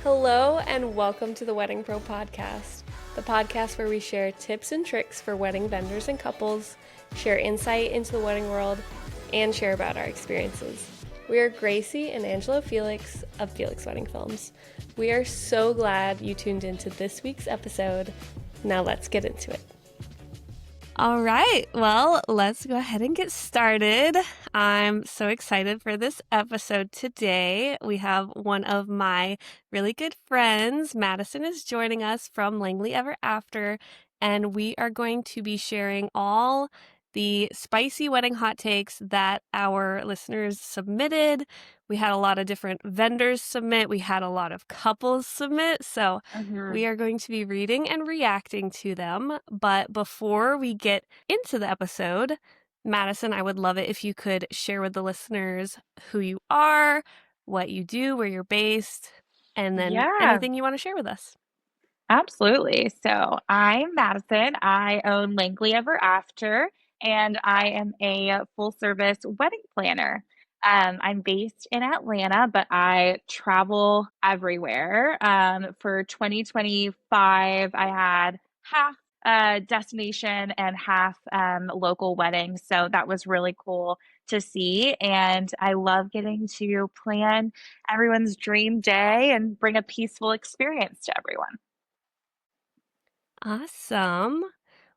Hello and welcome to the Wedding Pro podcast, the podcast where we share tips and tricks for wedding vendors and couples, share insight into the wedding world, and share about our experiences. We are Gracie and Angela Felix of Felix Wedding Films. We are so glad you tuned into this week's episode. Now let's get into it. All right, well, let's go ahead and get started. I'm so excited for this episode today. We have one of my really good friends, Madison, is joining us from Langley Ever After, and we are going to be sharing all the spicy wedding hot takes that our listeners submitted. We had a lot of different vendors submit. We had a lot of couples submit. So we are going to be reading and reacting to them. But before we get into the episode, Madison, I would love it if you could share with the listeners who you are, what you do, where you're based, and then anything you want to share with us. Absolutely. So I'm Madison. I own Langley Ever After, and I am a full service wedding planner. I'm based in Atlanta, but I travel everywhere. For 2025, I had half destination and half local weddings. So that was really cool to see. And I love getting to plan everyone's dream day and bring a peaceful experience to everyone. Awesome.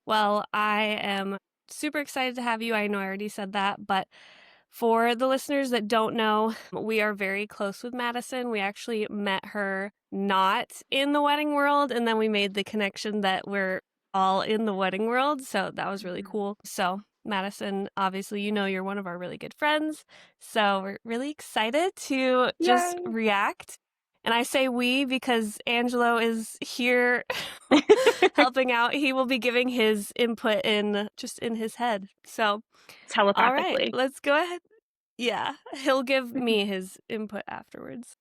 Well, I am super excited to have you. I know I already said that, but for the listeners that don't know, we are very close with Madison. We actually met her not in the wedding world, and then we made the connection that we're all in the wedding world. So that was really cool. So Madison, obviously, you're one of our really good friends. So we're really excited to just Yay. react. And I say we because Angelo is here helping out. He will be giving his input in his head. So, all right, Telepathically. let's go ahead. Yeah, he'll give me his input afterwards.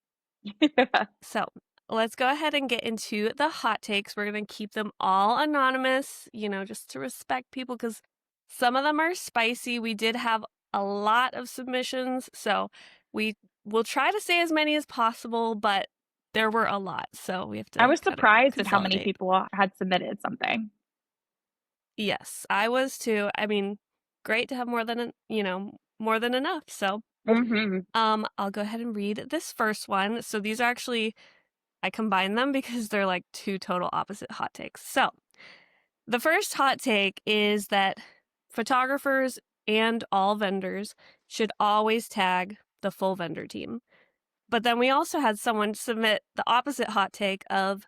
So let's go ahead and get into the hot takes. We're going to keep them all anonymous, just to respect people because some of them are spicy. We did have a lot of submissions, so we will try to say as many as possible, but there were a lot, so we have to I was kind of surprised at how many consolidate. people had submitted something. Yes, I was too. I mean, great to have more than enough. So, hmm I'll go ahead and read this first one. So these are actually I combined them because they're like two total opposite hot takes. So, the first hot take is that photographers and all vendors should always tag the full vendor team. But then we also had someone submit the opposite hot take of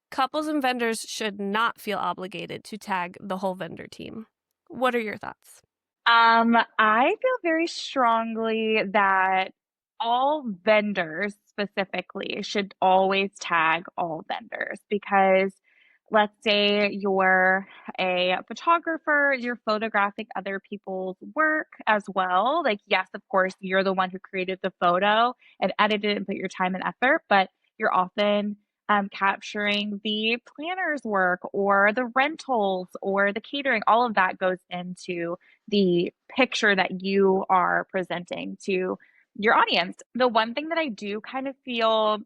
couples and vendors should not feel obligated to tag the whole vendor team. What are your thoughts? I feel very strongly that all vendors specifically should always tag all vendors because let's say you're a photographer, you're photographing other people's work as well. Like, yes, of course, you're the one who created the photo and edited it and put your time and effort, but you're often capturing the planner's work or the rentals or the catering. All of that goes into the picture that you are presenting to your audience. The one thing that I do kind of feel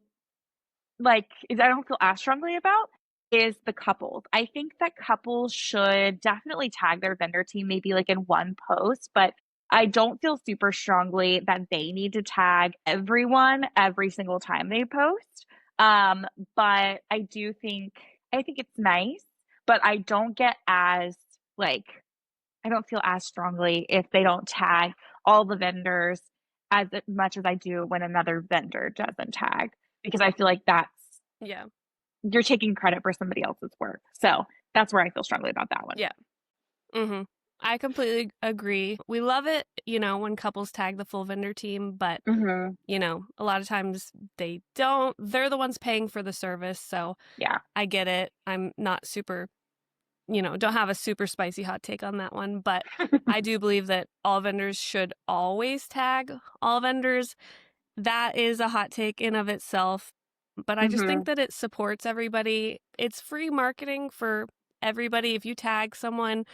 like is I don't feel as strongly about is the couples. I think that couples should definitely tag their vendor team maybe like in one post, but I don't feel super strongly that they need to tag everyone every single time they post. Um, but I think it's nice, but I don't get as like I don't feel as strongly if they don't tag all the vendors as much as I do when another vendor doesn't tag, because I feel like Yeah. you're taking credit for somebody else's work. So that's where I feel strongly about that one. Yeah. Mm-hmm. I completely agree. We love it, when couples tag the full vendor team, but, hmm a lot of times they don't. They're the ones paying for the service. So Yeah. I get it. I'm not super, don't have a super spicy hot take on that one, but I do believe that all vendors should always tag all vendors. That is a hot take in of itself, but I just hmm think that it supports everybody. It's free marketing for everybody. If you tag someone,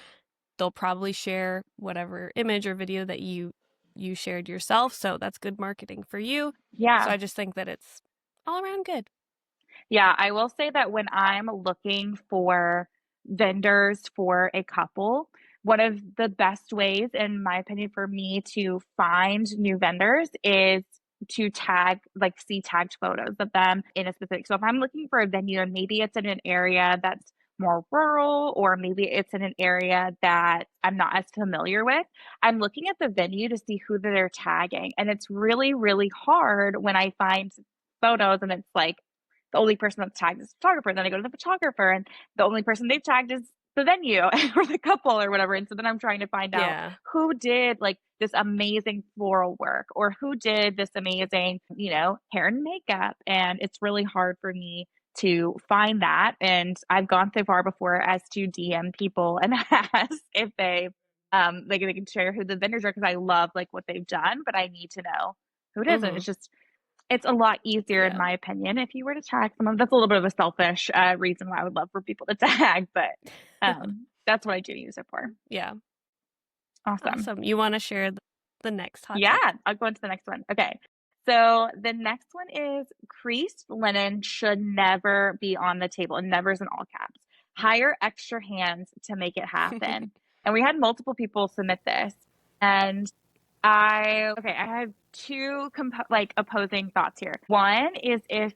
they'll probably share whatever image or video that you shared yourself, so that's good marketing for you. So Yeah. I just think that it's all around good. Yeah, I will say that when I'm looking for vendors for a couple, one of the best ways, in my opinion, for me to find new vendors is to tag, like see tagged photos of them in a specific. So if I'm looking for a venue and maybe it's in an area that's more rural, or maybe it's in an area that I'm not as familiar with, I'm looking at the venue to see who they're tagging. And it's really, really hard when I find photos and it's like, the only person that's tagged is the photographer. Then I go to the photographer, and the only person they've tagged is the venue or the couple or whatever. And so then I'm trying to find out Yeah. who did like this amazing floral work, or who did this amazing, hair and makeup. And it's really hard for me to find that. And I've gone so far before as to DM people and ask if they can share who the vendors are, because I love like what they've done, but I need to know who it is. And Mm-hmm. it's a lot easier, in Yeah. my opinion, if you were to tag someone. That's a little bit of a selfish reason why I would love for people to tag, but that's what I do use it for. Yeah. Awesome. Awesome. You want to share the next hot Yeah, tip? I'll go into the next one. Okay. So the next one is creased linen should never be on the table, and never is in all caps. Hire extra hands to make it happen. And we had multiple people submit this. And I have two like opposing thoughts here. One is if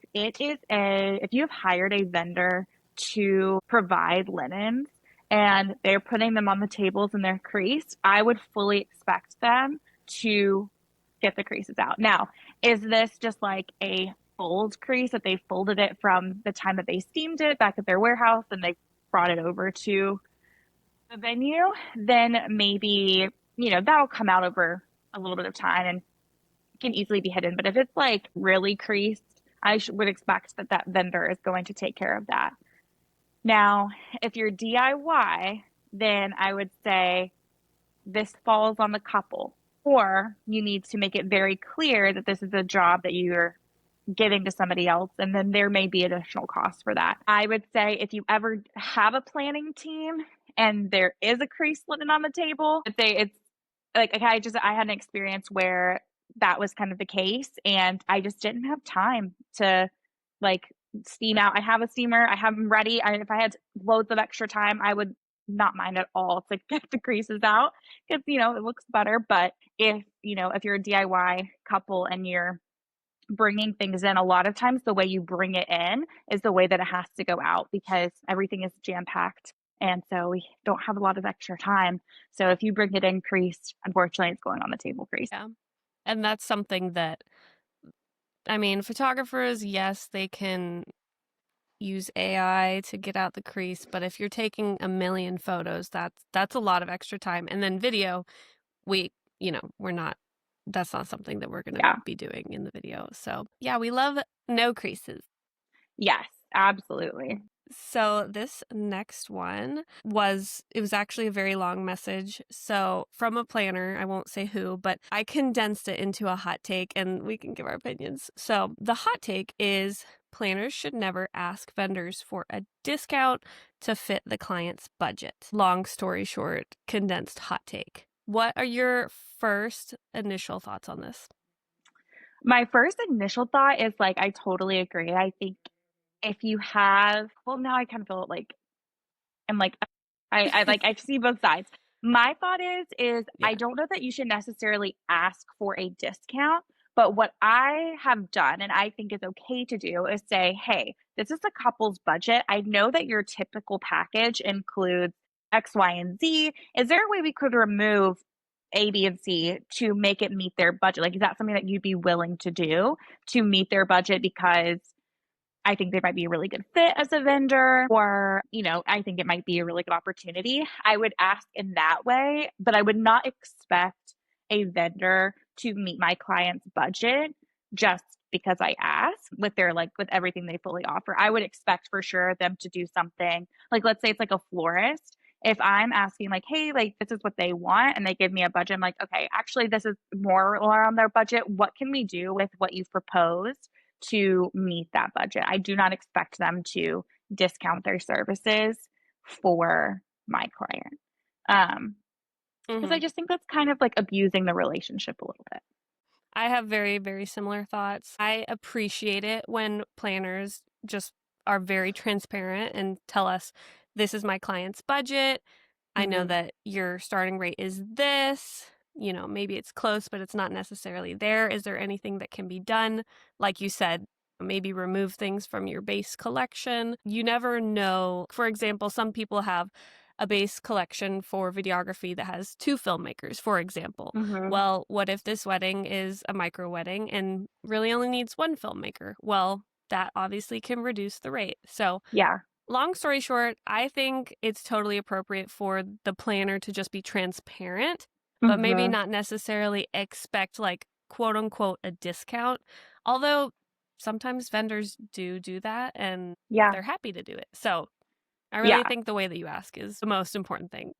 you have hired a vendor to provide linens and they're putting them on the tables and they're creased, I would fully expect them to get the creases out. Now, is this just like a fold crease that they folded it from the time that they steamed it back at their warehouse and they brought it over to the venue? Then maybe, that'll come out over a little bit of time and can easily be hidden. But if it's like really creased, would expect that vendor is going to take care of that. Now, if you're DIY, then I would say this falls on the couple, or you need to make it very clear that this is a job that you're giving to somebody else, and then there may be additional costs for that. I would say if you ever have a planning team and there is a crease linen on the table, I'd say it's like I had an experience where that was kind of the case, and I just didn't have time to like steam out. I have a steamer, I have them ready. If I had loads of extra time, I would not mind at all to get the creases out, because it looks better. But if you're a DIY couple and you're bringing things in, a lot of times the way you bring it in is the way that it has to go out, because everything is jam packed. And so we don't have a lot of extra time. So if you bring it in creased, unfortunately, it's going on the table creased. Yeah. And that's something that, I mean, photographers, yes, they can use AI to get out the crease, but if you're taking a million photos, that's a lot of extra time. And then video, that's not something that we're going to be doing in the video. So yeah, we love no creases. Yes, absolutely. So this next one was actually a very long message. So from a planner, I won't say who, but I condensed it into a hot take and we can give our opinions. So the hot take is planners should never ask vendors for a discount to fit the client's budget. Long story short, condensed hot take. What are your first initial thoughts on this? My first initial thought is like, I totally agree. I think if you have, well, now I kind of feel like I'm like, I see both sides. My thought is Yeah. I don't know that you should necessarily ask for a discount, but what I have done and I think is okay to do is say, hey, this is a couple's budget. I know that your typical package includes X, Y, and Z. Is there a way we could remove A, B, and C to make it meet their budget? Like, is that something that you'd be willing to do to meet their budget? Because I think they might be a really good fit as a vendor, or, I think it might be a really good opportunity. I would ask in that way, but I would not expect a vendor to meet my client's budget just because I ask with with everything they fully offer. I would expect for sure them to do something like, let's say it's like a florist. If I'm asking like, hey, like this is what they want and they give me a budget, I'm like, okay, actually this is more around their budget. What can we do with what you've proposed to meet that budget? I do not expect them to discount their services for my client. Because I just think that's kind of like abusing the relationship a little bit. I have very, very similar thoughts. I appreciate it when planners just are very transparent and tell us, this is my client's budget. I know that your starting rate is this. Maybe it's close, but it's not necessarily there. Is there anything that can be done? Like you said, maybe remove things from your base collection. You never know. For example, some people have a base collection for videography that has 2 filmmakers, for example. Mm-hmm. Well, what if this wedding is a micro wedding and really only needs 1 filmmaker? Well, that obviously can reduce the rate. So Yeah. long story short, I think it's totally appropriate for the planner to just be transparent, but maybe Mm-hmm. not necessarily expect like quote unquote a discount. Although sometimes vendors do that and Yeah. they're happy to do it. So I really Yeah. think the way that you ask is the most important thing.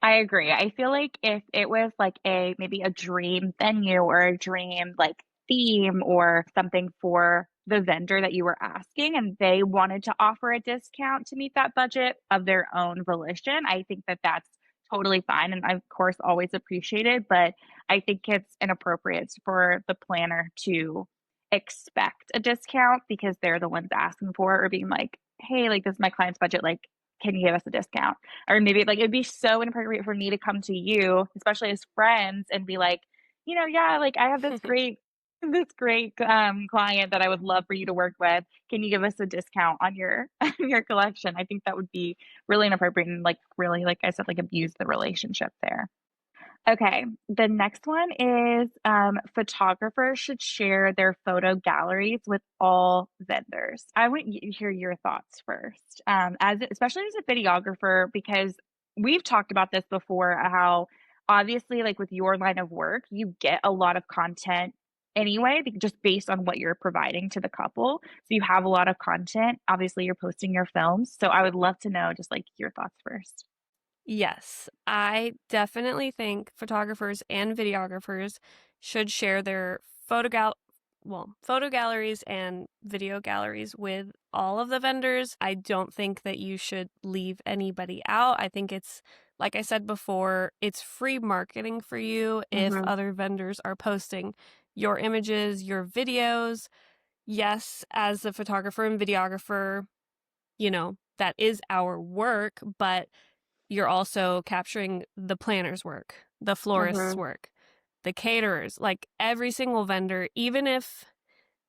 I agree. I feel like if it was like maybe a dream venue or a dream like theme or something for the vendor that you were asking and they wanted to offer a discount to meet that budget of their own volition, I think that that's totally fine and I, of course, always appreciate it, but I think it's inappropriate for the planner to expect a discount because they're the ones asking for it or being like, "Hey, like this is my client's budget, like can you give us a discount?" Or maybe like it'd be so inappropriate for me to come to you, especially as friends, and be like, yeah, like I have this great client that I would love for you to work with. Can you give us a discount on your on your collection? I think that would be really inappropriate and like really, like I said, like abuse the relationship there. Okay, the next one is photographers should share their photo galleries with all vendors. I want you to hear your thoughts first, especially as a videographer, because we've talked about this before. How obviously, like with your line of work, you get a lot of content anyway, just based on what you're providing to the couple. So you have a lot of content. Obviously, you're posting your films. So I would love to know just like your thoughts first. Yes, I definitely think photographers and videographers should share their photo galleries and video galleries with all of the vendors. I don't think that you should leave anybody out. I think it's, like I said before, it's free marketing for you if Mm-hmm. other vendors are posting your images, your videos. Yes, as a photographer and videographer, that is our work, but you're also capturing the planner's work, the florist's Mm-hmm. work, the caterers, like every single vendor, even if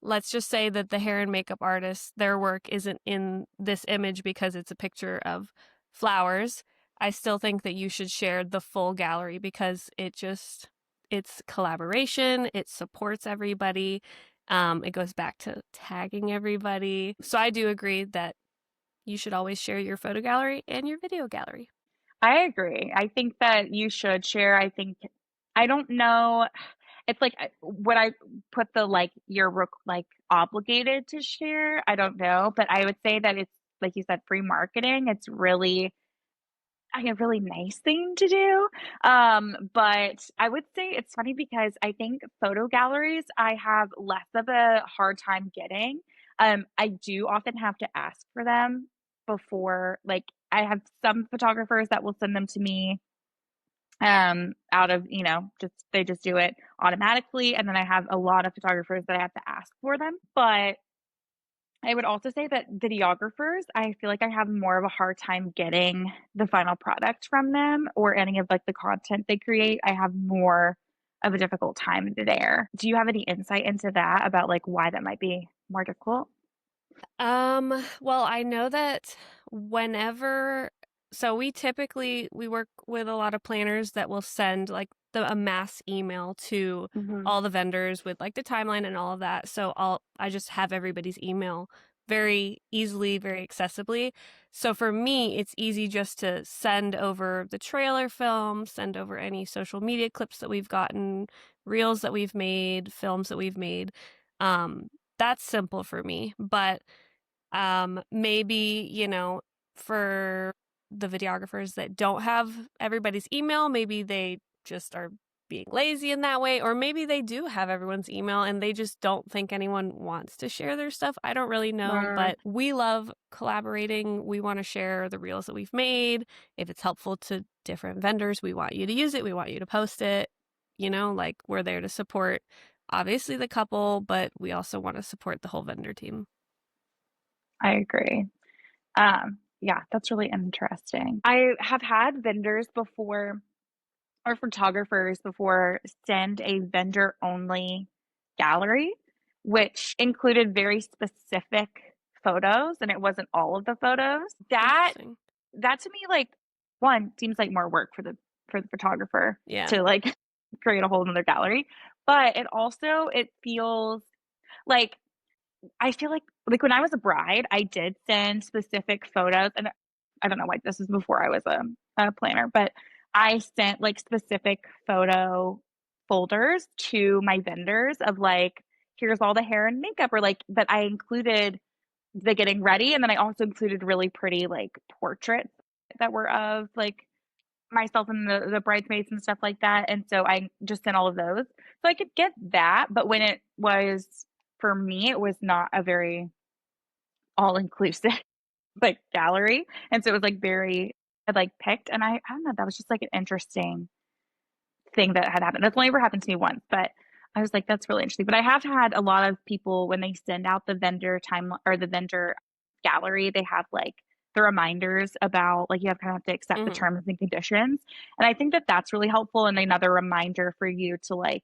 let's just say that the hair and makeup artist, their work isn't in this image because it's a picture of flowers. I still think that you should share the full gallery because it's collaboration, it supports everybody. It goes back to tagging everybody. So I do agree that you should always share your photo gallery and your video gallery. I agree. I think that you should share. I don't know. It's like would I put the like like obligated to share? I don't know, but I would say that it's like you said, free marketing. It's really a really nice thing to do. But I would say it's funny because I think photo galleries I have less of a hard time getting. I do often have to ask for them before, like I have some photographers that will send them to me out of, just they just do it automatically. And then I have a lot of photographers that I have to ask for them. But I would also say that videographers, I feel like I have more of a hard time getting the final product from them or any of like the content they create. I have more of a difficult time there. Do you have any insight into that about like why that might be more difficult? Well, I know that whenever, so we work with a lot of planners that will send like a mass email to Mhm. all the vendors with like the timeline and all of that. So I just have everybody's email very easily, very accessibly. So for me, it's easy just to send over the trailer film, send over any social media clips that we've gotten, reels that we've made, films that we've made. Um, that's simple for me, but maybe, for the videographers that don't have everybody's email, maybe they just are being lazy in that way, or maybe they do have everyone's email and they just don't think anyone wants to share their stuff. I don't really know, Mm, but we love collaborating. We want to share the reels that we've made. If it's helpful to different vendors, we want you to use it. We want you to post it. Like we're there to support obviously the couple, but we also want to support the whole vendor team. I agree. Yeah, that's really interesting. I have had vendors before or photographers before send a vendor only gallery, which included very specific photos and it wasn't all of the photos. Interesting. That to me, like, one seems like more work for the photographer Yeah. to like create a whole another gallery. But it feels like I feel like when I was a bride, I did send specific photos, and I don't know why this was before I was a planner, but I sent like specific photo folders to my vendors of like, here's all the hair and makeup, or like that I included the getting ready, and then I also included really pretty like portraits that were of like myself and the bridesmaids and stuff like that, and so I just sent all of those. So I could get that, but when it was for me, it was not a very all-inclusive, like, gallery, and so it was, like, very I, like, picked, and I don't know, that was just, like, an interesting thing that had happened. That's only ever happened to me once, but I was like, "That's really interesting." But I have had a lot of people when they send out the vendor time or the vendor gallery, they have, like, the reminders about like, you have to accept the Hmm. terms and conditions, and I think that that's really helpful and another reminder for you to, like,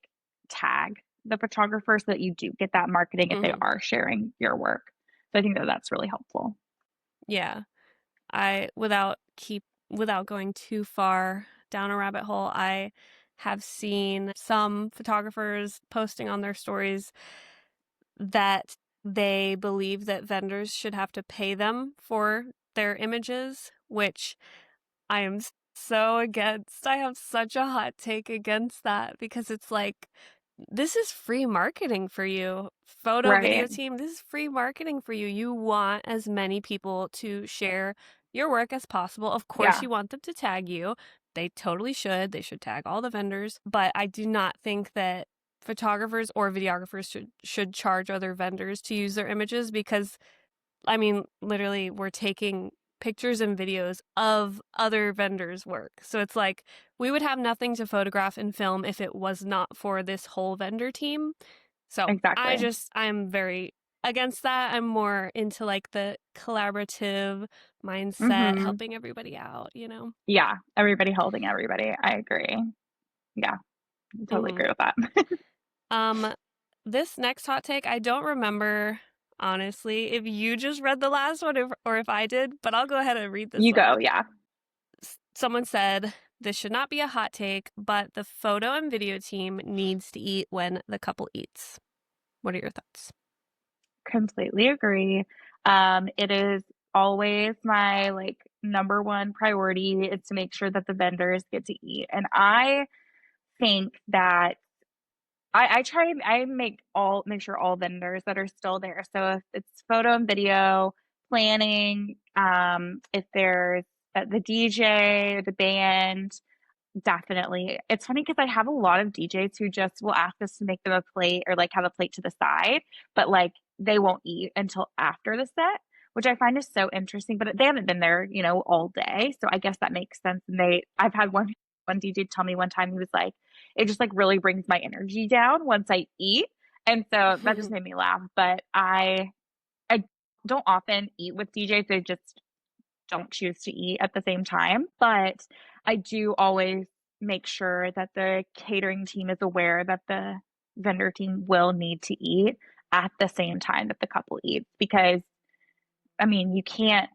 tag the photographer so that you do get that marketing if they Hmm. are sharing your work. So I think that that's really helpful. Yeah. I without going too far down a rabbit hole, I have seen some photographers posting on their stories that they believe that vendors should have to pay them for their images, which I am so against. I have such a hot take against that because it's like, this is free marketing for you. Photo Right. video team, this is free marketing for you. You want as many people to share your work as possible. Of course, Yeah, you want them to tag you. They totally should. They should tag all the vendors. But I do not think that photographers or videographers should charge other vendors to use their images because I mean, literally, we're taking pictures and videos of other vendors' work. So it's like we would have nothing to photograph and film if it was not for this whole vendor team. So exactly. I'm very against that. I'm more into like the collaborative mindset, Mhm. helping everybody out. Yeah, everybody holding everybody. I agree. Yeah, I totally Hmm. agree with that. Um, this next hot take, I don't remember honestly if you just read the last one or if I did, but I'll go ahead and read this You one. go, yeah. Someone said, this should not be a hot take, but the photo and video team needs to eat when the couple eats. What are your thoughts? Completely agree. It is always my, like, number 1 priority is to make sure that the vendors get to eat, and I think that I try and I make sure all vendors that are still there. So if it's photo and video, planning, if there's, the DJ, the band, definitely. It's funny because I have a lot of DJs who just will ask us to make them a plate or, like, have a plate to the side, but, like, they won't eat until after the set, which I find is so interesting, but they haven't been there, all day, so I guess that makes sense, and I've had one DJ tell me one time, he was like, "It just, like, really brings my energy down once I eat," and so that just made me laugh, but I don't often eat with DJs, they just don't choose to eat at the same time. But I do always make sure that the catering team is aware that the vendor team will need to eat at the same time that the couple eats because I mean, you can't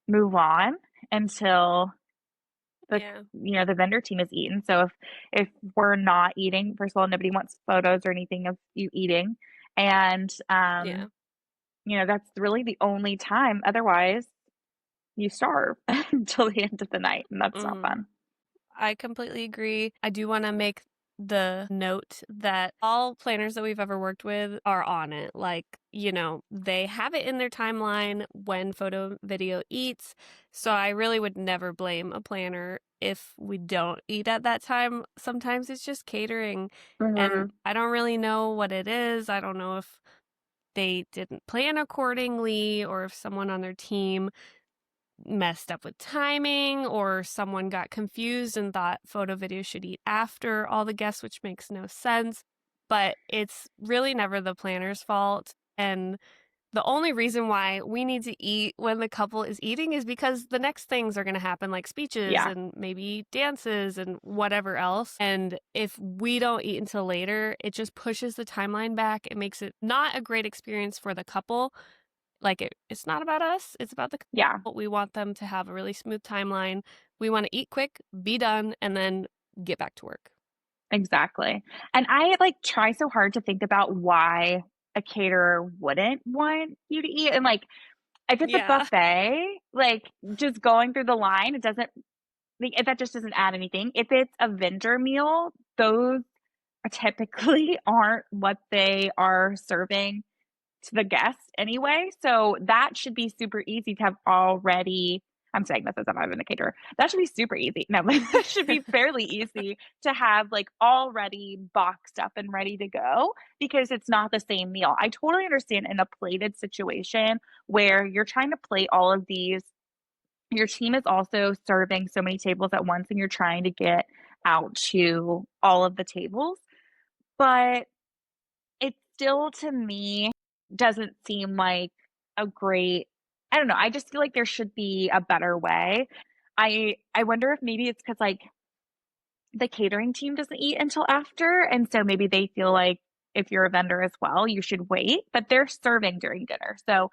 move on until Yeah. the vendor team is eaten. So if we're not eating, first of all, nobody wants photos or anything of you eating. And Yeah. that's really the only time. Otherwise, you starve until the end of the night, and that's not Hmm. fun. I completely agree. I do want to make the note that all planners that we've ever worked with are on it. Like, they have it in their timeline when photo video eats. So I really would never blame a planner if we don't eat at that time. Sometimes it's just catering. And Mhm. I don't really know what it is. I don't know if they didn't plan accordingly or if someone on their team messed up with timing or someone got confused and thought photo video should eat after all the guests, which makes no sense. But it's really never the planner's fault. And The only reason why we need to eat when the couple is eating is because the next things are going to happen, like speeches Yeah, and maybe dances and whatever else. And if we don't eat until later, it just pushes the timeline back. It makes it not a great experience for the couple. Like it's not about us, it's about the yeah, couple. We want them to have a really smooth timeline. We want to eat quick, be done, and then get back to work. exactly. And I like try so hard to think about why a caterer wouldn't want you to eat. And like, if it's a Yeah. buffet, like just going through the line, it doesn't, like, that just doesn't add anything. If it's a vendor meal, those typically aren't what they are serving to the guests anyway. So that should be super easy to have already. I'm saying this as if I'm an caterer. That should be super easy. No, that should be fairly easy to have like already boxed up and ready to go because it's not the same meal. I totally understand in a plated situation where you're trying to plate all of these. Your team is also serving so many tables at once and you're trying to get out to all of the tables. But it still, to me, doesn't seem like a great. I don't know, I just feel like there should be a better way. I wonder if maybe it's because like, the catering team doesn't eat until after, and so maybe they feel like if you're a vendor as well, you should wait, but they're serving during dinner, so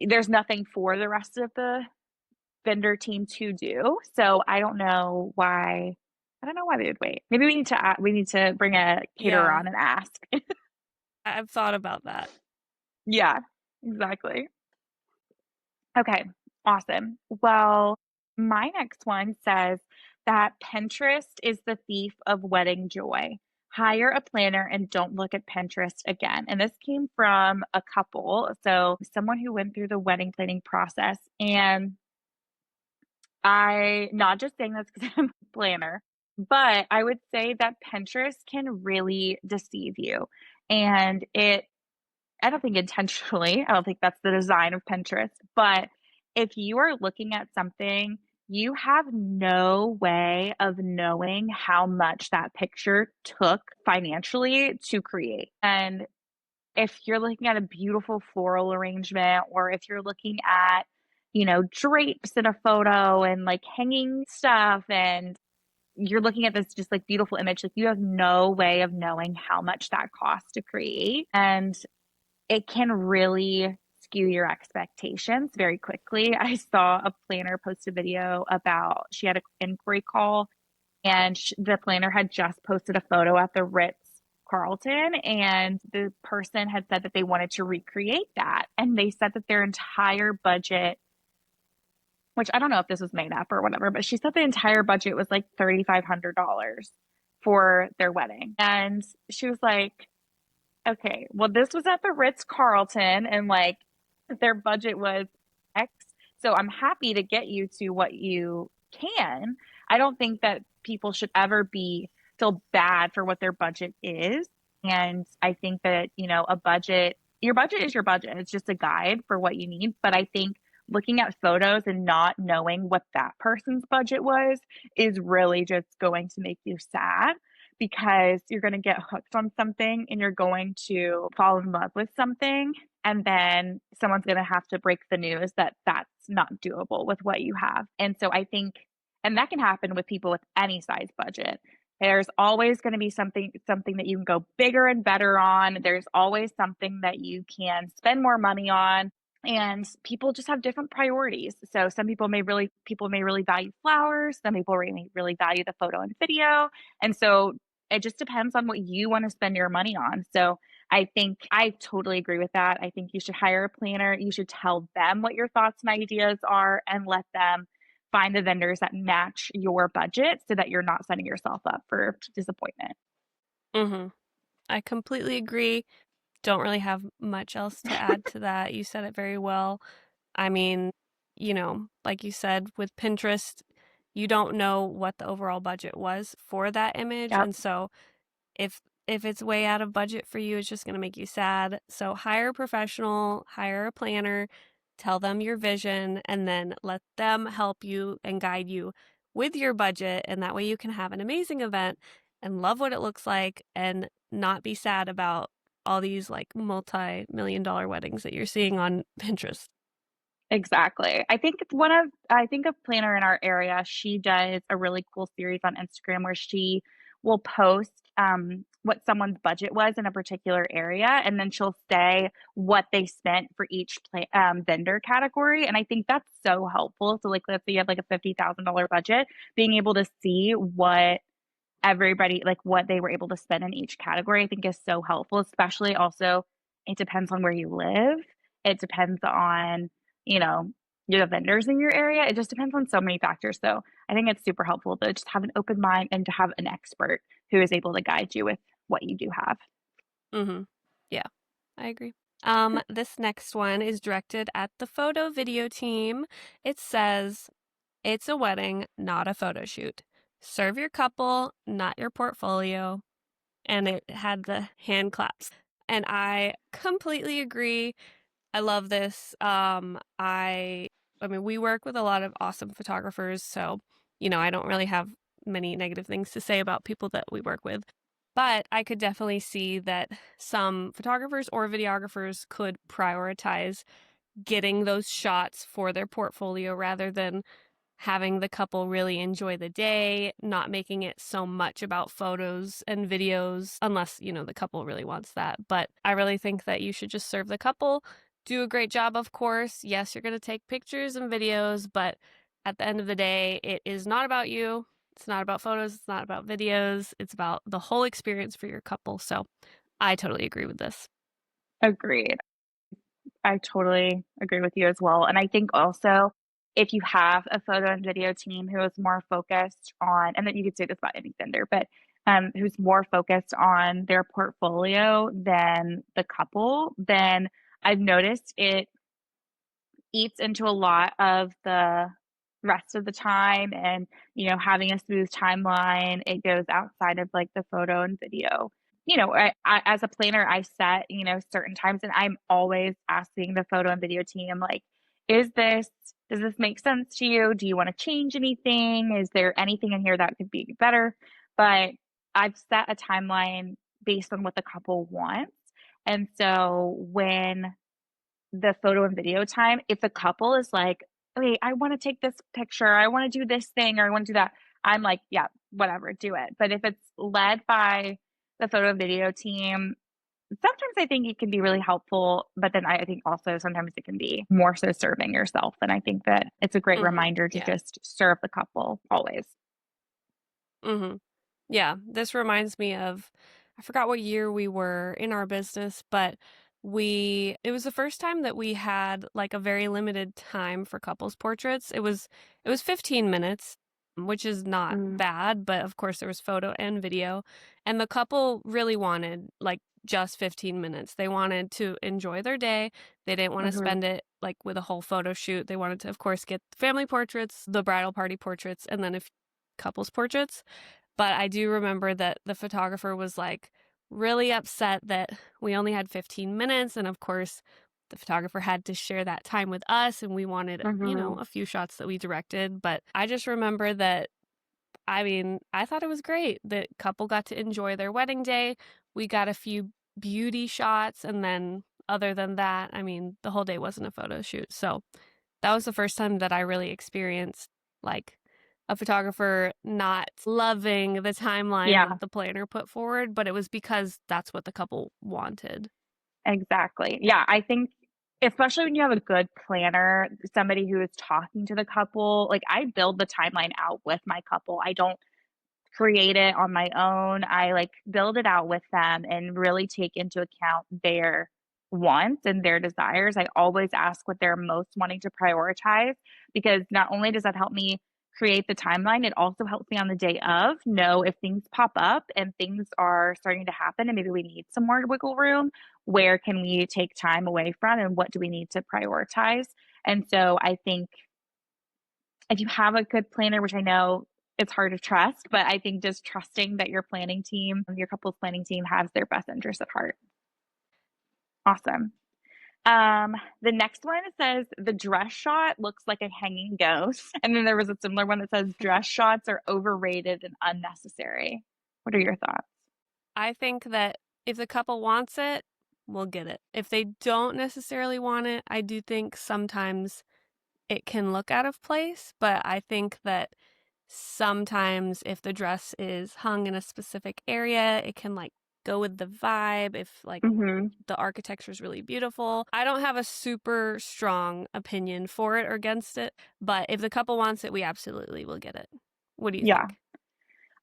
there's nothing for the rest of the vendor team to do, so I don't know why they would wait. Maybe we need to bring a caterer Yeah, on and ask. I've thought about that. Yeah, exactly. Okay, awesome. Well, my next one says that Pinterest is the thief of wedding joy. Hire a planner and don't look at Pinterest again. And this came from a couple. So, someone who went through the wedding planning process. And I, not just saying this because I'm a planner, but I would say that Pinterest can really deceive you. And I don't think intentionally. I don't think that's the design of Pinterest. But if you are looking at something, you have no way of knowing how much that picture took financially to create. And if you're looking at a beautiful floral arrangement, or if you're looking at, drapes in a photo and like hanging stuff, and you're looking at this just like beautiful image, like you have no way of knowing how much that costs to create. And it can really skew your expectations very quickly. I saw a planner post a video about she had an inquiry call and the planner had just posted a photo at the Ritz Carlton and the person had said that they wanted to recreate that and they said that their entire budget, which I don't know if this was made up or whatever, but she said the entire budget was like $3,500 for their wedding. And she was like, okay, well, this was at the Ritz Carlton, and like their budget was X. So I'm happy to get you to what you can. I don't think that people should ever feel bad for what their budget is. And I think that, your budget is your budget. It's just a guide for what you need. But I think looking at photos and not knowing what that person's budget was is really just going to make you sad because you're going to get hooked on something and you're going to fall in love with something. And then someone's going to have to break the news that that's not doable with what you have. And so I think, and that can happen with people with any size budget. There's always going to be something that you can go bigger and better on. There's always something that you can spend more money on. And people just have different priorities. So some people may really value flowers. Some people really value the photo and video. And so it just depends on what you want to spend your money on. So I think I totally agree with that. I think you should hire a planner. You should tell them what your thoughts and ideas are and let them find the vendors that match your budget so that you're not setting yourself up for disappointment. Mm-hmm. I completely agree. Don't really have much else to add to that. You said it very well. I mean, like you said, with Pinterest, you don't know what the overall budget was for that image. Yep. And so if it's way out of budget for you, it's just going to make you sad. So hire a professional, hire a planner, tell them your vision, and then let them help you and guide you with your budget. And that way you can have an amazing event and love what it looks like and not be sad about all these like multi-million-dollar weddings that you're seeing on Pinterest. Exactly. I think a planner in our area, she does a really cool series on Instagram where she will post what someone's budget was in a particular area, and then she'll say what they spent for each vendor category. And I think that's so helpful. So like let's say you have like a $50,000 budget, being able to see what everybody like what they were able to spend in each category, I think is so helpful, especially also it depends on where you live. It depends on, you know, the vendors in your area. It just depends on so many factors. So I think it's super helpful to just have an open mind and to have an expert who is able to guide you with what you do have. Mm-hmm. Yeah, I agree. This next one is directed at the photo video team. It says, "It's a wedding, not a photo shoot. Serve your couple, not your portfolio." And it had the hand claps. And I completely agree. I love this. I mean, we work with a lot of awesome photographers, so I don't really have many negative things to say about people that we work with. But I could definitely see that some photographers or videographers could prioritize getting those shots for their portfolio rather than having the couple really enjoy the day, not making it so much about photos and videos, unless, the couple really wants that. But I really think that you should just serve the couple, do a great job, of course. Yes, you're going to take pictures and videos, but at the end of the day, it is not about you. It's not about photos. It's not about videos. It's about the whole experience for your couple. So I totally agree with this. Agreed. I totally agree with you as well. And I think also if you have a photo and video team who is more focused on, and then you could say this about any vendor, but who's more focused on their portfolio than the couple, then I've noticed it eats into a lot of the rest of the time and, having a smooth timeline, it goes outside of like the photo and video. As a planner, I set, certain times and I'm always asking the photo and video team, like, is this, does this make sense to you? Do you want to change anything? Is there anything in here that could be better? But I've set a timeline based on what the couple wants. And so when the photo and video time, if the couple is like, "Okay, I wanna take this picture, I wanna do this thing, or I wanna do that," I'm like, "Yeah, whatever, do it." But if it's led by the photo and video team, sometimes I think it can be really helpful, but then I think also sometimes it can be more so serving yourself, and I think that it's a great reminder to Yeah. just serve the couple always. Mm-hmm. Yeah, this reminds me of, I forgot what year we were in our business, but it was the first time that we had like a very limited time for couples portraits. It was 15 minutes, which is not Mm, bad, but of course there was photo and video, and the couple really wanted like just 15 minutes. They wanted to enjoy their day. They didn't want to mhm. spend it like with a whole photo shoot. They wanted to, of course, get family portraits, the bridal party portraits, and then if couples portraits. But I do remember that the photographer was like really upset that we only had 15 minutes. And of course, the photographer had to share that time with us. And we wanted, Mhm. a few shots that we directed. But I just remember that, I mean, I thought it was great that couple got to enjoy their wedding day. We got a few beauty shots. And then other than that, I mean, the whole day wasn't a photo shoot. So that was the first time that I really experienced like a photographer not loving the timeline Yeah. that the planner put forward, but it was because that's what the couple wanted. Exactly. Yeah, I think especially when you have a good planner, somebody who is talking to the couple, like I build the timeline out with my couple. I don't create it on my own. I like build it out with them and really take into account their wants and their desires. I always ask what they're most wanting to prioritize because not only does that help me create the timeline, it also helps me on the day of know if things pop up and things are starting to happen and maybe we need some more wiggle room. Where can we take time away from and what do we need to prioritize? And so I think if you have a good planner, which I know it's hard to trust, but I think just trusting that your planning team, your couple's planning team has their best interests at heart. Awesome. The next one says the dress shot looks like a hanging ghost. And then there was a similar one that says dress shots are overrated and unnecessary. What are your thoughts? I think that if the couple wants it, will get it. If they don't necessarily want it, I do think sometimes it can look out of place, but I think that sometimes if the dress is hung in a specific area, it can like go with the vibe if like Mm-hmm. the architecture is really beautiful. I don't have a super strong opinion for it or against it, but if the couple wants it, we absolutely will get it. What do you Yeah. think?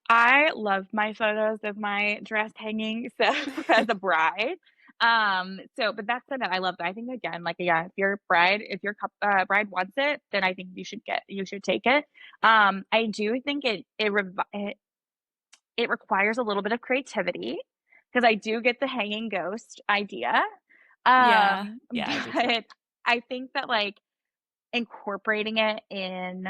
I love my photos of my dress hanging, so as a bride. But that's something I love that. I think again, like, yeah, if your bride wants it, then I think you should take it. I do think it requires a little bit of creativity because I do get the hanging ghost idea. Yeah, yeah, I do too. But I think that like incorporating it in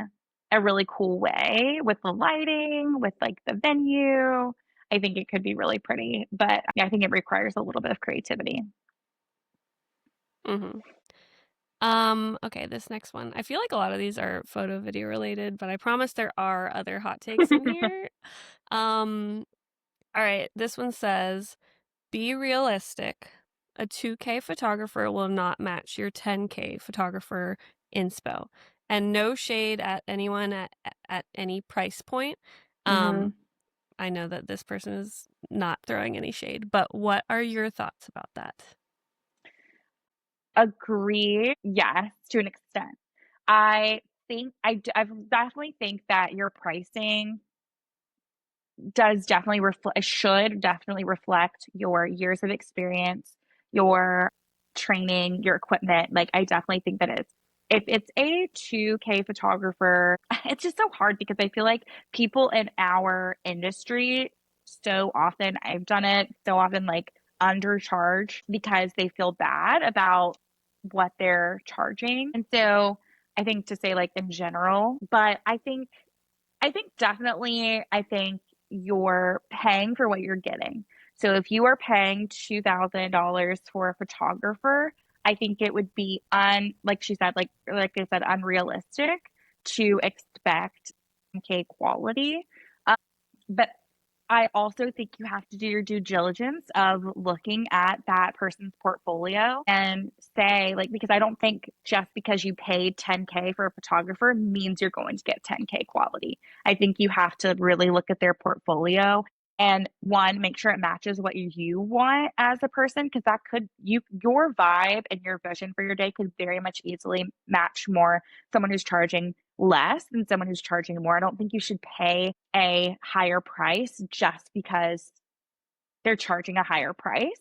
a really cool way with the lighting, with like the venue, I think it could be really pretty. But yeah, I think it requires a little bit of creativity. hmm okay, this next one. I feel like a lot of these are photo video related, but I promise there are other hot takes in here. Um, all right, this one says, be realistic. A 2K photographer will not match your 10K photographer inspo. And no shade at anyone at any price point. Hmm. Um, I know that this person is not throwing any shade, but what are your thoughts about that? Agree, yes, to an extent. I definitely think that your pricing does definitely reflect should definitely reflect your years of experience, your training, your equipment. Like I definitely think that it's if it's a 2K photographer, it's just so hard because I feel like people in our industry so often, I've done it so often like undercharge because they feel bad about what they're charging. And so I think to say like in general, but I think you're paying for what you're getting. So if you are paying $2,000 for a photographer, I think it would be like she said, like I said, unrealistic to expect okay quality. But I also think you have to do your due diligence of looking at that person's portfolio and say, like, because I don't think just because you paid 10K for a photographer means you're going to get 10K quality. I think you have to really look at their portfolio and one, make sure it matches what you want as a person, because your vibe and your vision for your day could very much easily match more someone who's charging less than someone who's charging more. I don't think you should pay a higher price just because they're charging a higher price.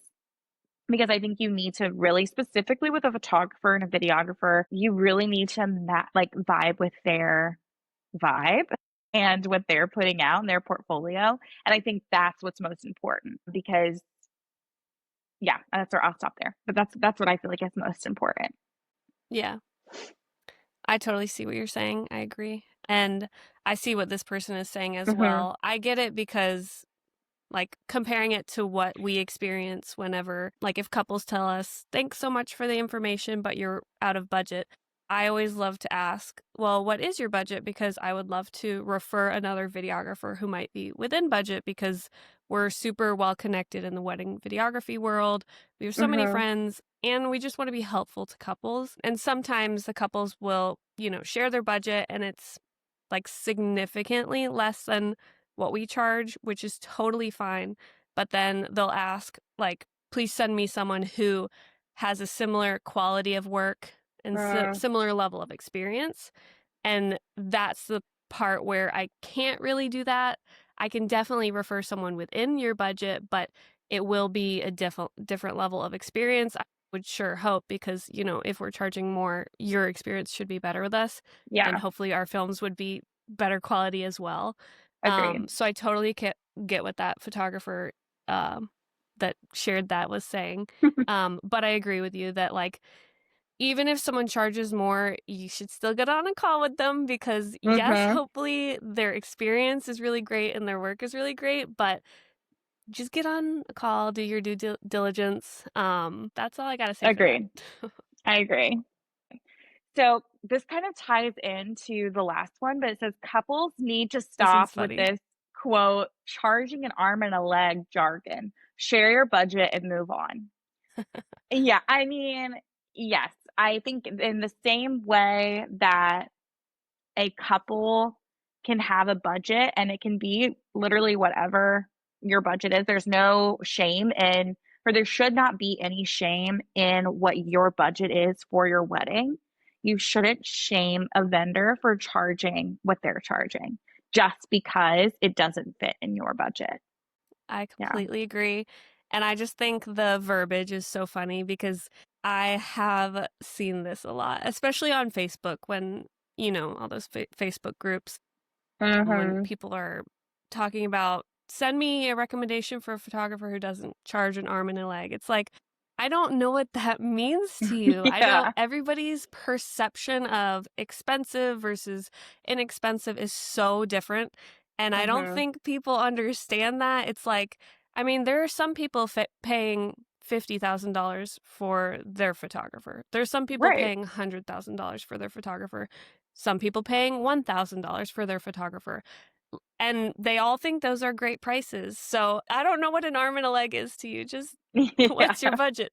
Because I think you need to really specifically with a photographer and a videographer, you really need to like vibe with their vibe and what they're putting out in their portfolio. And I think that's what's most important because yeah, that's where I'll stop there. But that's what I feel like is most important. Yeah, I totally see what you're saying. I agree. And I see what this person is saying as Hmm. well. I get it because like comparing it to what we experience whenever like if couples tell us thanks so much for the information but you're out of budget, I always love to ask, well, what is your budget, because I would love to refer another videographer who might be within budget, because we're super well connected in the wedding videography world. We have so many Hmm. friends and we just want to be helpful to couples, and sometimes the couples will share their budget and it's like significantly less than what we charge, which is totally fine. But then they'll ask, like, please send me someone who has a similar quality of work and Uh, similar level of experience. And that's the part where I can't really do that. I can definitely refer someone within your budget, but it will be a different level of experience. I would sure hope, because, if we're charging more, your experience should be better with us. And yeah, hopefully our films would be better quality as well. agreed. So I totally get what that photographer um, that shared that was saying. But I agree with you that like even if someone charges more, you should still get on a call with them, because yes, Hmm. hopefully their experience is really great and their work is really great, but just get on a call, do your due diligence. That's all I got to say for that. Agreed. I agree. So this kind of ties into the last one, but it says couples need to This stop one's with funny. this quote, charging an arm and a leg jargon. Share your budget and move on. Yeah, I mean, yes, I think in the same way that a couple can have a budget and it can be literally whatever your budget is. There's no shame in, or there should not be any shame in what your budget is for your wedding. You shouldn't shame a vendor for charging what they're charging just because it doesn't fit in your budget. I Yeah. completely agree. And I just think the verbiage is so funny because I have seen this a lot, especially on Facebook when, all those Facebook groups, when Mm-hmm. people are talking about send me a recommendation for a photographer who doesn't charge an arm and a leg. It's like, I don't know what that means to you. I don't, Yeah. everybody's perception of expensive versus inexpensive is so different. And I don't Mm-hmm. think people understand that. It's like, I mean, there are some people paying $50,000 for their photographer. There's some people Right. paying $100,000 for their photographer. Some people paying $1,000 for their photographer. And they all think those are great prices. So I don't know what an arm and a leg is to you. Just Yeah, what's your budget?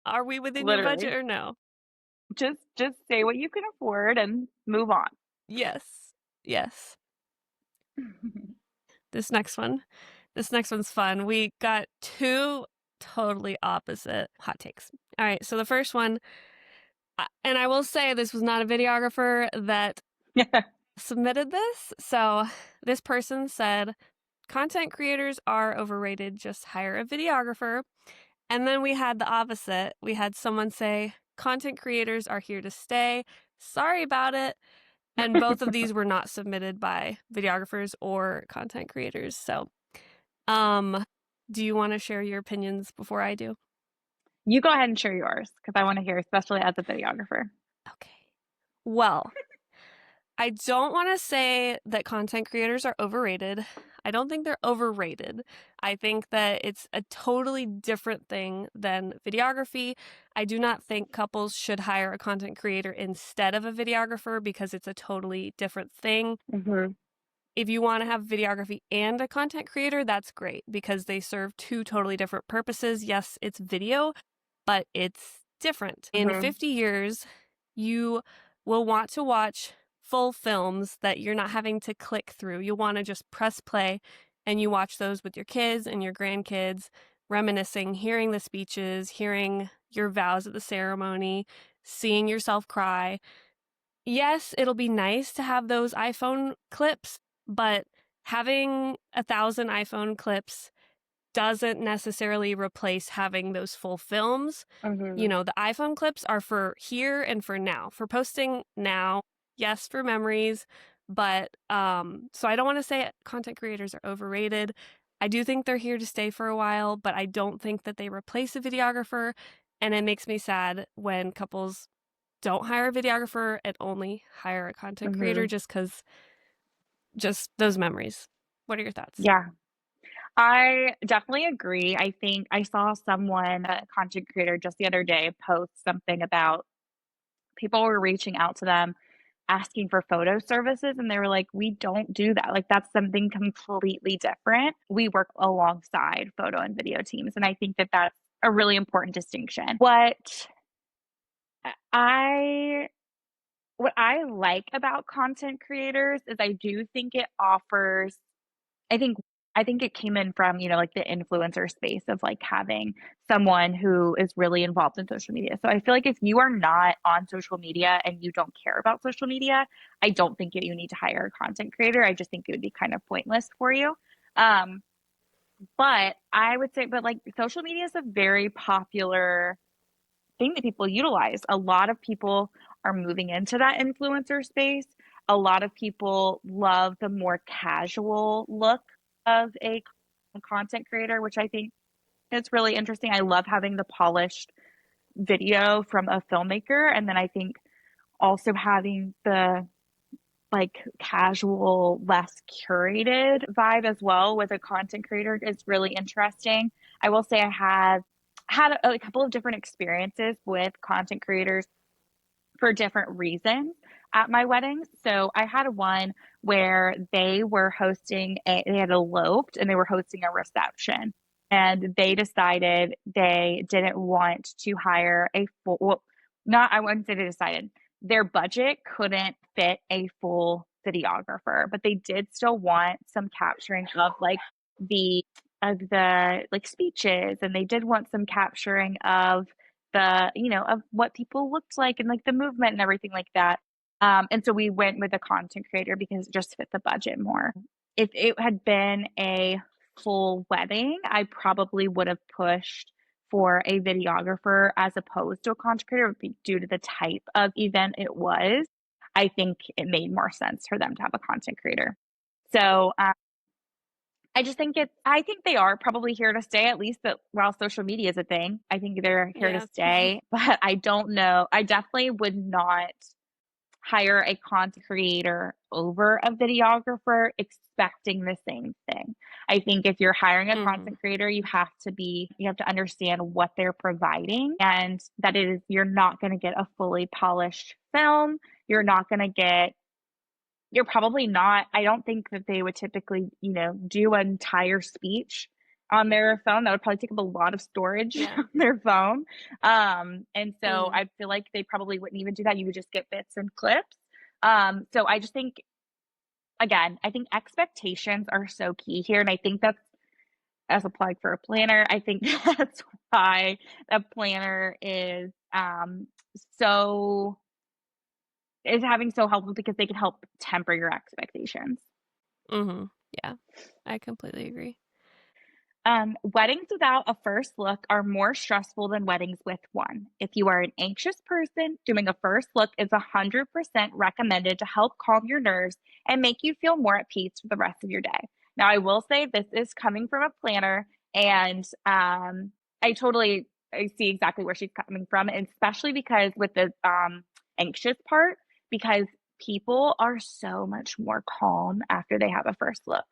Are we within your budget literally. or no? Just say what you can afford and move on. Yes. Yes. This next one. This next one's fun. We got two totally opposite hot takes. All right. So the first one, and I will say this was not a videographer that submitted this. So this person said, content creators are overrated. Just hire a videographer. And then we had the opposite. We had someone say, content creators are here to stay. Sorry about it. And both of these were not submitted by videographers or content creators. So, do you want to share your opinions before I do? You go ahead and share yours because I want to hear, especially as a videographer. Okay. Well, I don't want to say that content creators are overrated. I don't think they're overrated. I think that it's a totally different thing than videography. I do not think couples should hire a content creator instead of a videographer because it's a totally different thing. Mm-hmm. If you want to have videography and a content creator, that's great because they serve two totally different purposes. Yes, it's video, but it's different. In Mm-hmm. 50 years, you will want to watch full films that you're not having to click through. You'll want to just press play and you watch those with your kids and your grandkids, reminiscing, hearing the speeches, hearing your vows at the ceremony, seeing yourself cry. Yes, it'll be nice to have those iPhone clips, but having 1,000 iPhone clips doesn't necessarily replace having those full films. Mm-hmm. The iPhone clips are for here and for now, for posting now, yes, for memories, but so I don't want to say content creators are overrated. I do think they're here to stay for a while, but I don't think that they replace a videographer, and it makes me sad when couples don't hire a videographer and only hire a content creator Mm-hmm. just because just those memories. What are your thoughts? Yeah, I definitely agree. I think I saw someone, a content creator, just the other day post something about people were reaching out to them asking for photo services, and they were like, "We don't do that. Like, that's something completely different. We work alongside photo and video teams." And I think that that's a really important distinction. I what I like about content creators is I do think it offers I think I think it came in from, like the influencer space of like having someone who is really involved in social media. So I feel like if you are not on social media and you don't care about social media, I don't think you need to hire a content creator. I just think it would be kind of pointless for you. Um, but I would say, but like social media is a very popular thing that people utilize. A lot of people are moving into that influencer space. A lot of people love the more casual look of a content creator, which I think is really interesting. I love having the polished video from a filmmaker. And then I think also having the like casual, less curated vibe as well with a content creator is really interesting. I will say I have had a couple of different experiences with content creators for different reasons at my weddings. So I had one where they had eloped and they were hosting a reception. and they decided they didn't want to hire a full, well, not, I wouldn't say they decided, their budget couldn't fit a full videographer, but they did still want some capturing of like the like speeches, and they did want some capturing of the, of what people looked like and like the movement and everything like that. And so we went with a content creator because it just fit the budget more. If it had been a full wedding, I probably would have pushed for a videographer as opposed to a content creator due to the type of event it was. I think it made more sense for them to have a content creator. So I think they are probably here to stay, at least that while social media is a thing. I think they're here to Yeah. stay, but I don't know. I definitely would not hire a content creator over a videographer expecting the same thing. I think if you're hiring a Hmm. content creator, you have to understand what they're providing, and that you're not going to get a fully polished film. You're probably not, I don't think that they would typically, do an entire speech on their phone. That would probably take up a lot of storage Yeah. on their phone. And so Hmm. I feel like they probably wouldn't even do that. You would just get bits and clips. So I just think, again, I think expectations are so key here. And I think that's, as a plug for a planner, I think that's why a planner so is having so helpful, because they can help temper your expectations. Hmm. Yeah, I completely agree. Weddings without a first look are more stressful than weddings with one. If you are an anxious person, doing a first look is 100% recommended to help calm your nerves and make you feel more at peace for the rest of your day. Now, I will say this is coming from a planner, and I see exactly where she's coming from, and especially because with the anxious part, because people are so much more calm after they have a first look.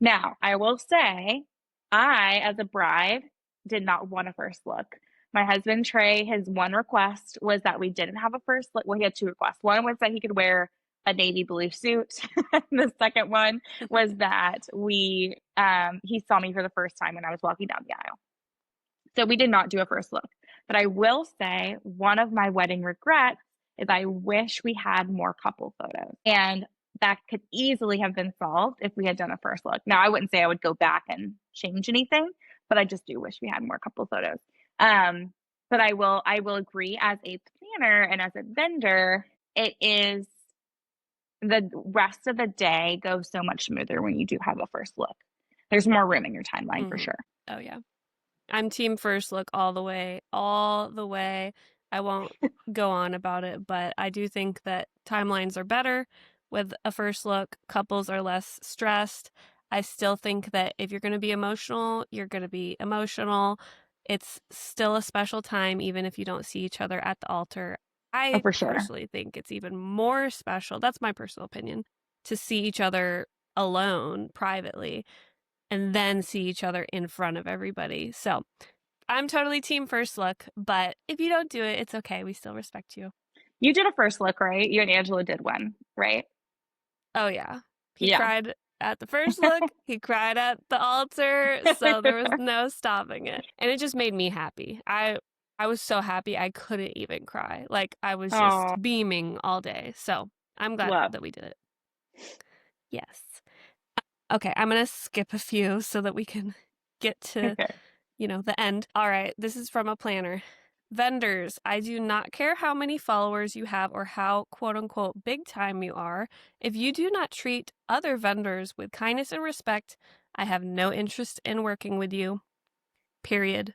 Now, I will say, I, as a bride, did not want a first look. My husband, Trey, his one request was that we didn't have a first look. Well, he had two requests. One was that he could wear a navy blue suit. The second one was that he saw me for the first time when I was walking down the aisle. So we did not do a first look. But I will say one of my wedding regrets is I wish we had more couple photos. And that could easily have been solved if we had done a first look. Now, I wouldn't say I would go back and change anything, but I just do wish we had more couple photos. But I will agree, as a planner and as a vendor, it is, the rest of the day goes so much smoother when you do have a first look. There's more room in your timeline for Hmm. sure. Oh yeah, I'm team first look all the way, all the way. I won't go on about it, but I do think that timelines are better with a first look. Couples are less stressed. I still think that if you're going to be emotional, you're going to be emotional. It's still a special time, even if you don't see each other at the altar. Oh, I for sure. personally think it's even more special. That's my personal opinion, to see each other alone privately and then see each other in front of everybody. So I'm totally team first look, but if you don't do it, it's okay. We still respect you. You did a first look, right? You and Angela did one, right? Oh, yeah. He Yeah. cried at the first look, he cried at the altar, so there was no stopping it. And it just made me happy. I was so happy I couldn't even cry. Like, I was Oh, just beaming all day. So I'm glad love. that we did it. Yes. Okay, I'm going to skip a few so that we can get to Okay. the end. All right, this is from a planner. Vendors, I do not care how many followers you have or how quote unquote big time you are. If you do not treat other vendors with kindness and respect, I have no interest in working with you. Period.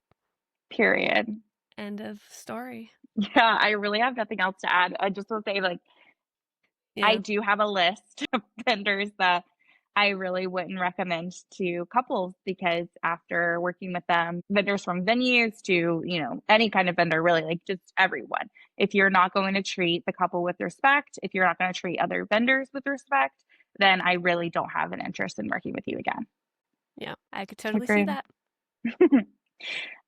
Period. End of story. Yeah, I really have nothing else to add. I just will say, like, I Yeah. do have a list of vendors that I really wouldn't recommend to couples, because after working with them, vendors from venues to, any kind of vendor, really, like just everyone. If you're not going to treat the couple with respect, if you're not going to treat other vendors with respect, then I really don't have an interest in working with you again. Yeah, I could totally see Agreed. that.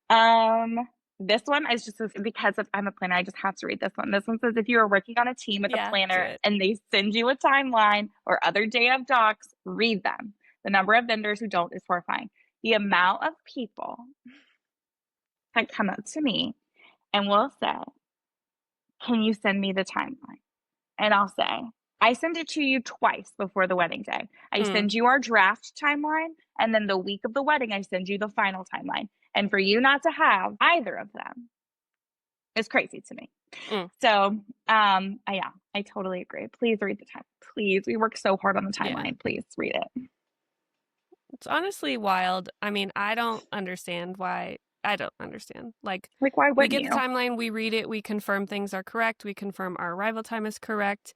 Um, this one is just because I'm a planner, I just have to read this one. This one says, if you are working on a team with a Yeah, do planner it. and they send you a timeline or other day of docs, read them. The number of vendors who don't is horrifying. the amount of people that come up to me and will say, can you send me the timeline? And I'll say, I send it to you twice before the wedding day. I Mm. send you our draft timeline, and then the week of the wedding, I send you the final timeline. And for you not to have either of them is crazy to me. Mm. So, yeah, I totally agree. Please read the time. Please, we work so hard on the Yeah. timeline. Please read it. It's honestly wild. I mean, I don't understand why. I don't understand. Like, Like, why we wouldn't get the you? timeline, we read it, we confirm things are correct, we confirm our arrival time is correct,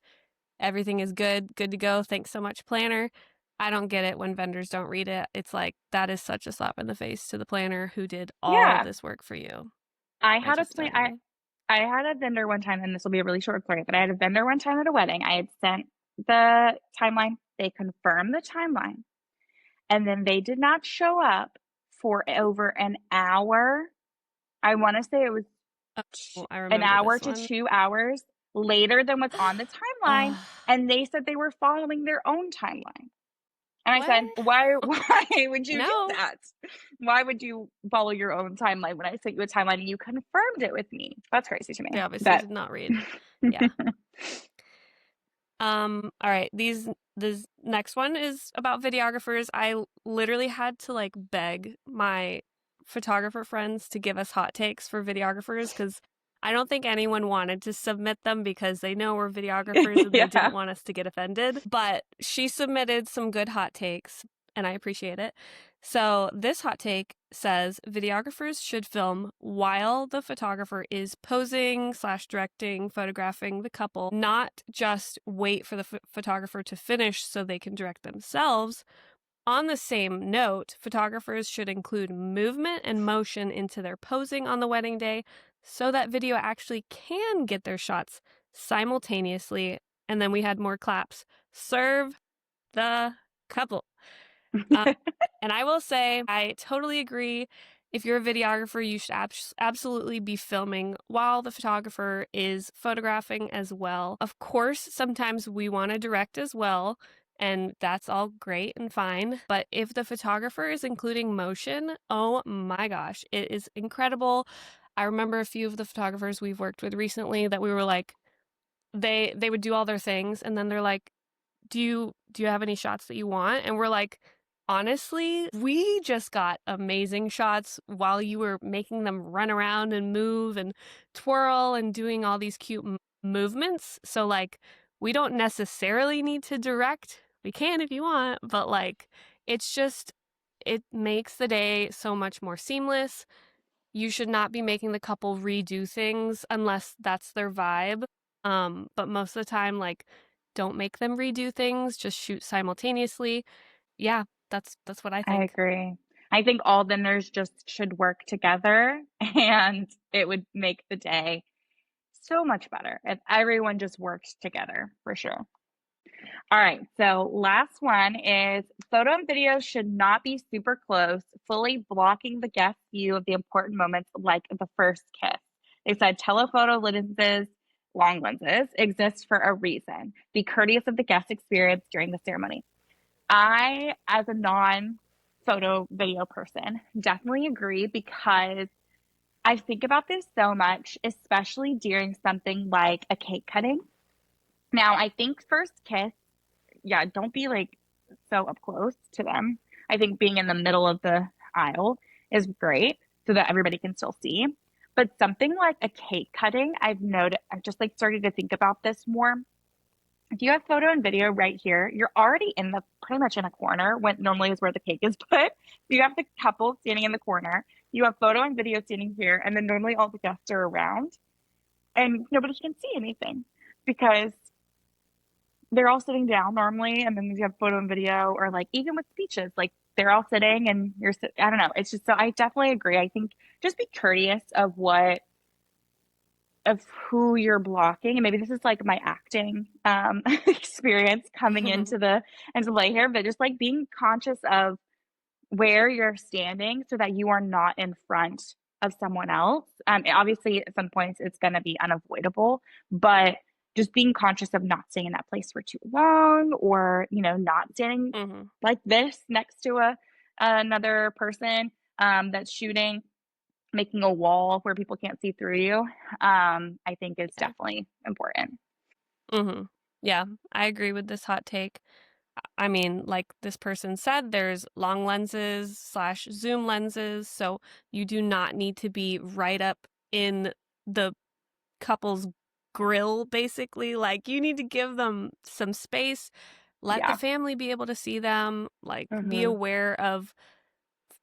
everything is good to go. Thanks so much, planner. I don't get it when vendors don't read it. It's like, that is such a slap in the face to the planner who did all of Yeah, this work for you. I I had a just plan. don't get it. I had a vendor one time, and this will be a really short story, but I had a vendor one time at a wedding. I had sent the timeline. They confirmed the timeline, and then they did not show up for over an hour. I want to say it was Oh, I an remember hour this to one. 2 hours later than what's on the timeline, and they said they were following their own timeline. And I said, What? why would you do No, that? Why would you follow your own timeline when I sent you a timeline and you confirmed it with me? That's crazy to they me. obviously But did not read. Yeah. All right, this next one is about videographers. I literally had to like beg my photographer friends to give us hot takes for videographers because I don't think anyone wanted to submit them because they know we're videographers and they yeah. didn't want us to get offended. But she submitted some good hot takes, and I appreciate it. So this hot take says videographers should film while the photographer is posing slash directing, photographing the couple, not just wait for the photographer to finish so they can direct themselves. On the same note, photographers should include movement and motion into their posing on the wedding day so that video actually can get their shots simultaneously. And then we had more claps. Serve the couple. Um, and I will say, I totally agree. If you're a videographer, you should absolutely be filming while the photographer is photographing as well. Of course, sometimes we want to direct as well, and that's all great and fine. But if the photographer is including motion, oh my gosh, it is incredible. I remember a few of the photographers we've worked with recently that we were like, they would do all their things, and then they're like, do you have any shots that you want? And we're like, honestly, we just got amazing shots while you were making them run around and move and twirl and doing all these cute movements. So like, we don't necessarily need to direct. We can if you want, but like, it's just, it makes the day so much more seamless. You should not be making the couple redo things unless that's their vibe. But most of the time, like, don't make them redo things, just shoot simultaneously. Yeah, that's what I I think. agree. I think all vendors just should work together and it would make the day so much better if everyone just worked together for sure. All right, so last one is photo and video should not be super close, fully blocking the guest's view of the important moments like the first kiss. They said telephoto lenses, long lenses, exist for a reason. Be courteous of the guest experience during the ceremony. I, as a non-photo video person, definitely agree because I think about this so much, especially during something like a cake cutting. Now, I think first kiss, yeah, don't be like so up close to them. I think being in the middle of the aisle is great so that everybody can still see. But something like a cake cutting, I've just like started to think about this more. If you have photo and video right here, you're already in the pretty much in a corner when normally is where the cake is put. You have the couple standing in the corner. You have photo and video standing here, and then normally all the guests are around, and nobody can see anything because they're all sitting down normally, and then you have photo and video, or like even with speeches, like they're all sitting and I don't know. It's just so I definitely agree. I think just be courteous of who you're blocking, and maybe this is like my acting experience coming into play here, but just like being conscious of where you're standing so that you are not in front of someone else. Obviously, at some points, it's going to be unavoidable, but just being conscious of not staying in that place for too long, or not standing Hmm. like this next to another person that's shooting, making a wall where people can't see through you, I think is Yeah. definitely important. Mm-hmm. Yeah, I agree with this hot take. I mean, like this person said, there's long lenses slash zoom lenses, so you do not need to be right up in the couple's grill, basically. Like, you need to give them some space, let the Yeah. family be able to see them, like, be Hmm. aware of,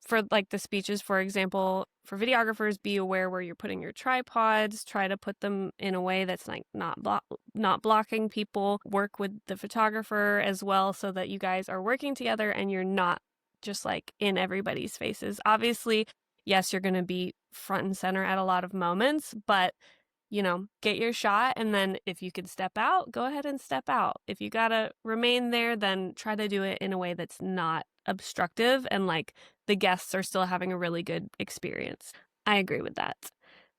for like the speeches, for example, for videographers, be aware where you're putting your tripods. Try to put them in a way that's like not blocking people. Work with the photographer as well, so that you guys are working together and you're not just like in everybody's faces. Obviously, yes, you're going to be front and center at a lot of moments, but get your shot, and then if you can step out, go ahead and step out. If you gotta remain there, then try to do it in a way that's not obstructive and like the guests are still having a really good experience. I agree with that.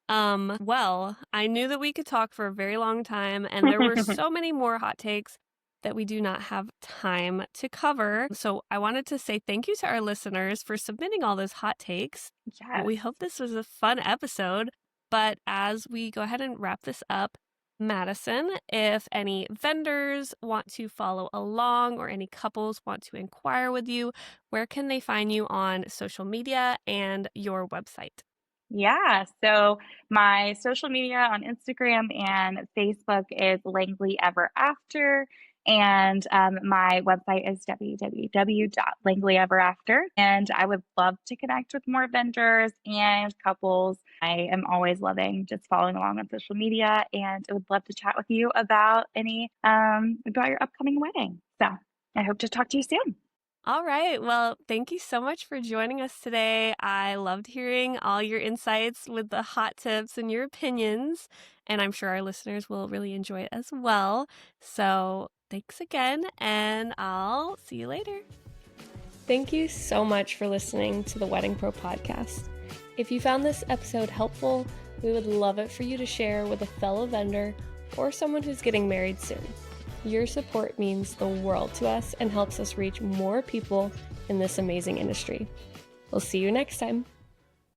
Well, I knew that we could talk for a very long time, and there were so many more hot takes that we do not have time to cover. So I wanted to say thank you to our listeners for submitting all those hot takes. Yes. We hope this was a fun episode. But as we go ahead and wrap this up, Madison, if any vendors want to follow along or any couples want to inquire with you, where can they find you on social media and your website? Yeah. So my social media on Instagram and Facebook is Langley Ever After. And my website is www.langleyEverAfter. And I would love to connect with more vendors and couples. I am always loving just following along on social media, and I would love to chat with you about any about your upcoming wedding. So I hope to talk to you soon. All right. Well, thank you so much for joining us today. I loved hearing all your insights with the hot tips and your opinions, and I'm sure our listeners will really enjoy it as well. So, thanks again, and I'll see you later. Thank you so much for listening to the Wedding Pro podcast. If you found this episode helpful, we would love it for you to share with a fellow vendor or someone who's getting married soon. Your support means the world to us and helps us reach more people in this amazing industry. We'll see you next time.